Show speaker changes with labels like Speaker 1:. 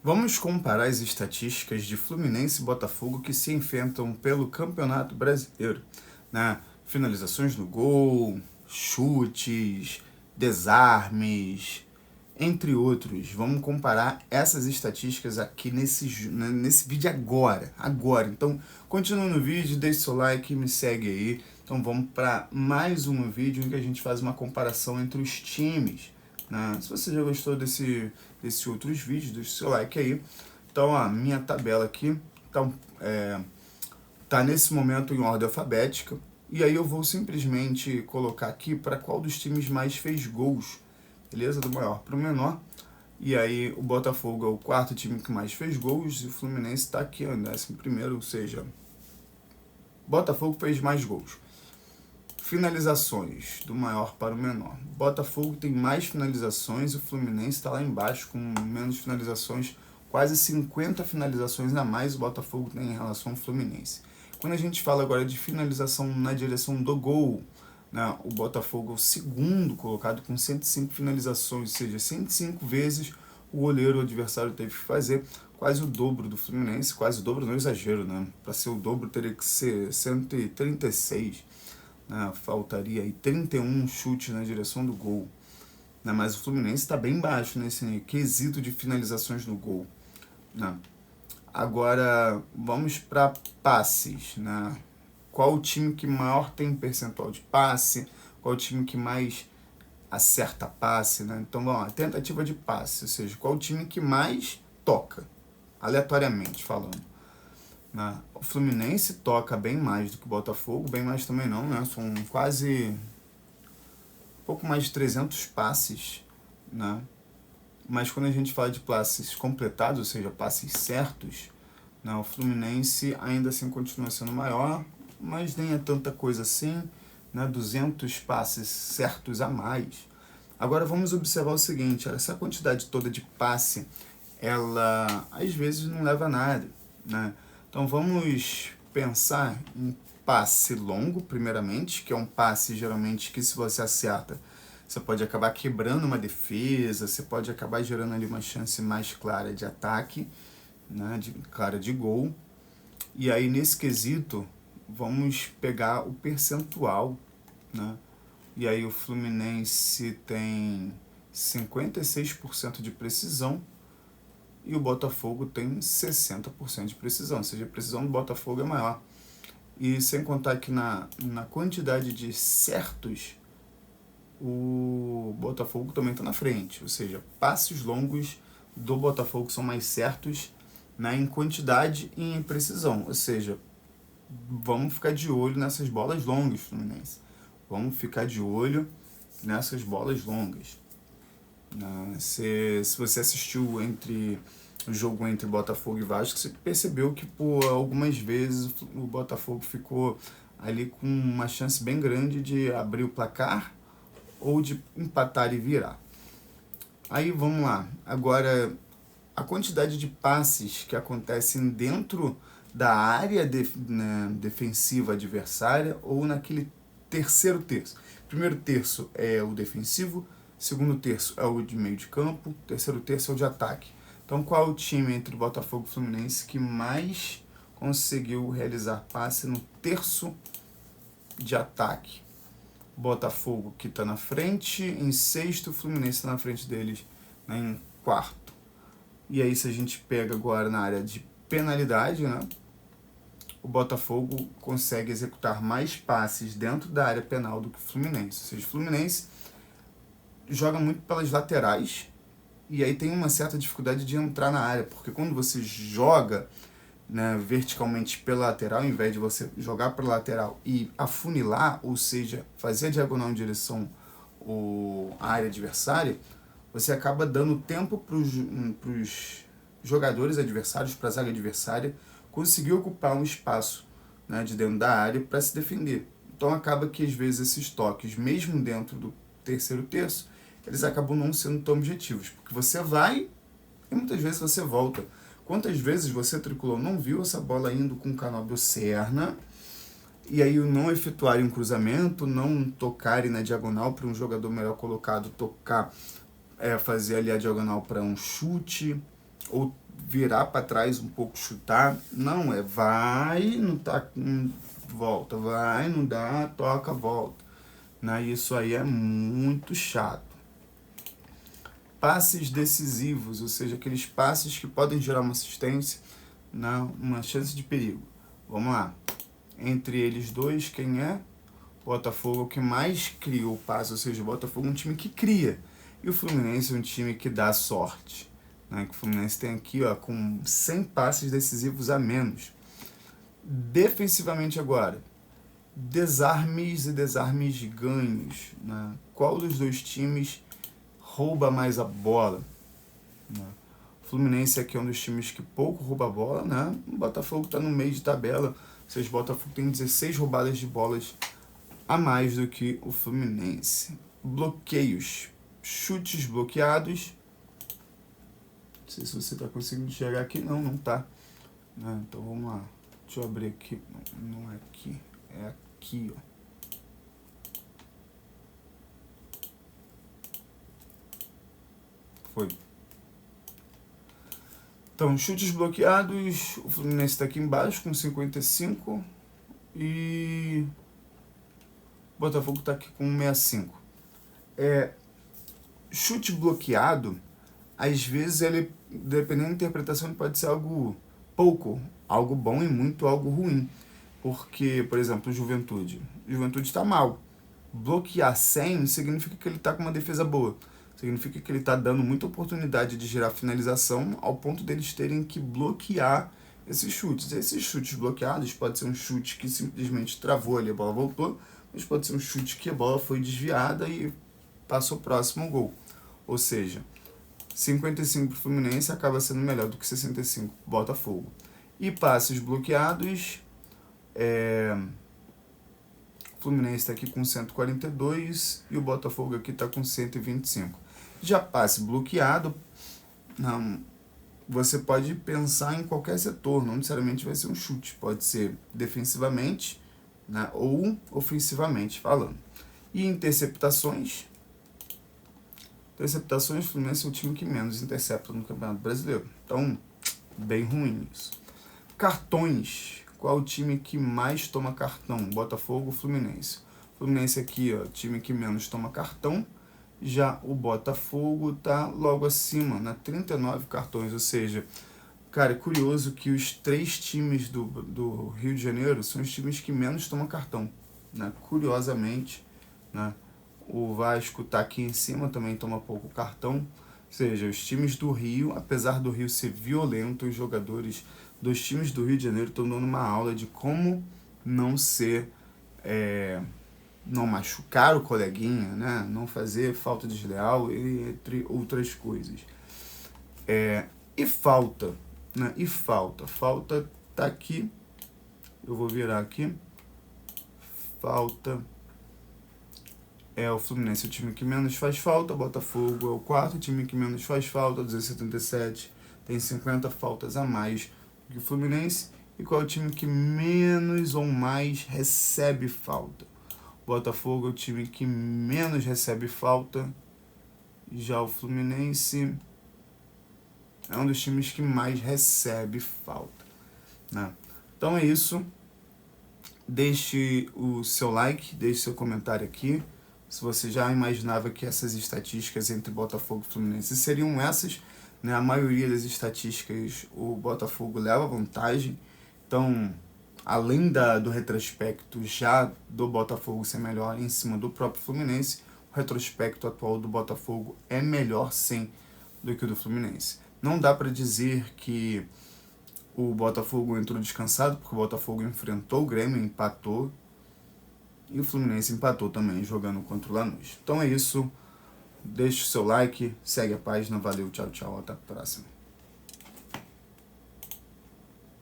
Speaker 1: Vamos comparar as estatísticas de Fluminense e Botafogo que se enfrentam pelo Campeonato Brasileiro, né? Finalizações no gol, chutes, desarmes, entre outros. Vamos comparar essas estatísticas aqui nesse vídeo agora. Então, continue no vídeo, deixe seu like e me segue aí. Então, vamos para mais um vídeo em que a gente faz uma comparação entre os times, né? Se você já gostou desses outros vídeos, deixe seu like aí. Então, a minha tabela aqui tá nesse momento em ordem alfabética. E aí eu vou simplesmente colocar aqui para qual dos times mais fez gols, beleza? Do maior para o menor. E aí o Botafogo é o quarto time que mais fez gols e o Fluminense está aqui, ó, 11º, ou seja, Botafogo fez mais gols. Finalizações, do maior para o menor. Botafogo tem mais finalizações e o Fluminense está lá embaixo com menos finalizações, quase 50 finalizações a mais o Botafogo tem em relação ao Fluminense. Quando a gente fala agora de finalização na direção do gol, né, o Botafogo é o segundo colocado com 105 finalizações, ou seja, 105 vezes o goleiro adversário teve que fazer, quase o dobro do Fluminense, quase o dobro, não é exagero, né? Para ser o dobro teria que ser 136. Faltaria aí 31 chutes na direção do gol, né? Mas o Fluminense está bem baixo nesse quesito de finalizações no gol, né? Agora vamos para passes, né? Qual o time que maior tem percentual de passe? Qual o time que mais acerta passe, né? Então vamos lá, tentativa de passe, ou seja, qual o time que mais toca, aleatoriamente falando. O Fluminense toca bem mais do que o Botafogo, bem mais também não, né? São quase pouco mais de 300 passes, né? Mas quando a gente fala de passes completados, ou seja, passes certos, né, o Fluminense ainda assim continua sendo maior, mas nem é tanta coisa assim, né? 200 passes certos a mais. Agora vamos observar o seguinte, essa quantidade toda de passe, ela às vezes não leva a nada, né? Então vamos pensar em passe longo, primeiramente, que é um passe geralmente que se você acerta, você pode acabar quebrando uma defesa, você pode acabar gerando ali uma chance mais clara de ataque, né, clara de gol. E aí nesse quesito, vamos pegar o percentual, né? E aí o Fluminense tem 56% de precisão e o Botafogo tem 60% de precisão, ou seja, a precisão do Botafogo é maior. E sem contar que na quantidade de certos, o Botafogo também está na frente, ou seja, passes longos do Botafogo são mais certos, né, em quantidade e em precisão, ou seja, vamos ficar de olho nessas bolas longas, Fluminense. Vamos ficar de olho nessas bolas longas. Se você assistiu o jogo entre Botafogo e Vasco, você percebeu que por algumas vezes o Botafogo ficou ali com uma chance bem grande de abrir o placar ou de empatar e virar. Aí vamos lá. Agora, a quantidade de passes que acontecem dentro da área defensiva adversária ou naquele terceiro terço. Primeiro terço é o defensivo, segundo terço é o de meio de campo, terceiro terço é o de ataque. Então qual é o time entre Botafogo e Fluminense que mais conseguiu realizar passe no terço de ataque? Botafogo que está na frente em sexto, o Fluminense está na frente deles, né, em quarto. E aí se a gente pega agora na área de penalidade, né, o Botafogo consegue executar mais passes dentro da área penal do que o Fluminense. Ou seja, o Fluminense joga muito pelas laterais e aí tem uma certa dificuldade de entrar na área, porque quando você joga, né, verticalmente pela lateral, ao invés de você jogar pela lateral e afunilar, ou seja, fazer a diagonal em direção à área adversária, você acaba dando tempo para os jogadores adversários, para a zaga adversária, conseguir ocupar um espaço, né, de dentro da área para se defender. Então acaba que às vezes esses toques, mesmo dentro do terceiro terço, eles acabam não sendo tão objetivos, porque você vai e muitas vezes você volta. Quantas vezes você, tricolor, não viu essa bola indo com o Canóbio Serna e aí não efetuarem um cruzamento, não tocarem na diagonal para um jogador melhor colocado tocar, fazer ali a diagonal para um chute, ou virar para trás um pouco, chutar. Não, vai, não tá, volta, vai, não dá, toca, volta. Né? Isso aí é muito chato. Passes decisivos, ou seja, aqueles passes que podem gerar uma assistência, né? Uma chance de perigo. Vamos lá. Entre eles dois, quem é? Botafogo é o que mais criou o passe, ou seja, o Botafogo é um time que cria. E o Fluminense é um time que dá sorte. Né? Que o Fluminense tem aqui, ó, com 100 passes decisivos a menos. Defensivamente agora, desarmes e desarmes ganhos. Né? Qual dos dois times rouba mais a bola? Né? O Fluminense aqui é um dos times que pouco rouba a bola. Né? O Botafogo está no meio de tabela, ou seja, o Botafogo tem 16 roubadas de bolas a mais do que o Fluminense. Bloqueios, chutes bloqueados. Não sei se você está conseguindo enxergar aqui. Não tá. Né? Então vamos lá. Deixa eu abrir aqui. Não é aqui. É aqui, ó. Foi. Então, chutes bloqueados. O Fluminense está aqui embaixo com 55. E o Botafogo está aqui com 65. Chute bloqueado, às vezes, ele, dependendo da interpretação, ele pode ser algo pouco, algo bom e muito algo ruim. Porque, por exemplo, o Juventude está mal. Bloquear 100 significa que ele está com uma defesa boa. Significa que ele está dando muita oportunidade de gerar finalização ao ponto deles terem que bloquear esses chutes. Esses chutes bloqueados pode ser um chute que simplesmente travou ali, a bola voltou, mas pode ser um chute que a bola foi desviada e passou próximo ao gol. Ou seja, 55 para o Fluminense acaba sendo melhor do que 65 para o Botafogo. E passes bloqueados, o Fluminense está aqui com 142 e o Botafogo aqui está com 125. Já passe bloqueado, não, você pode pensar em qualquer setor, não necessariamente vai ser um chute, pode ser defensivamente, né, ou ofensivamente falando. E interceptações, o Fluminense é o time que menos intercepta no Campeonato Brasileiro, então bem ruim isso. Cartões, qual o time que mais toma cartão? Botafogo ou Fluminense? Fluminense aqui, ó, time que menos toma cartão. Já o Botafogo tá logo acima, na 39 cartões. Ou seja, cara, é curioso que os 3 times do Rio de Janeiro são os times que menos tomam cartão. Né? Curiosamente, né? O Vasco tá aqui em cima, também toma pouco cartão. Ou seja, os times do Rio, apesar do Rio ser violento, os jogadores dos times do Rio de Janeiro estão dando uma aula de como não ser, não machucar o coleguinha, né? Não fazer falta desleal, entre outras coisas. E falta, né? Falta tá aqui, eu vou virar aqui, falta, o Fluminense é o time que menos faz falta, Botafogo é o quarto time que menos faz falta, 277, tem 50 faltas a mais que o Fluminense. E qual é o time que menos ou mais recebe falta? O Botafogo é o time que menos recebe falta. Já o Fluminense é um dos times que mais recebe falta. Né? Então é isso. Deixe o seu like, deixe seu comentário aqui. Se você já imaginava que essas estatísticas entre Botafogo e Fluminense seriam essas, né? A maioria das estatísticas o Botafogo leva vantagem. Então, além do retrospecto já do Botafogo ser melhor em cima do próprio Fluminense, o retrospecto atual do Botafogo é melhor sim do que o do Fluminense. Não dá para dizer que o Botafogo entrou descansado, porque o Botafogo enfrentou o Grêmio, empatou, e o Fluminense empatou também, jogando contra o Lanús. Então é isso, deixe o seu like, segue a página, valeu, tchau, tchau, até a próxima.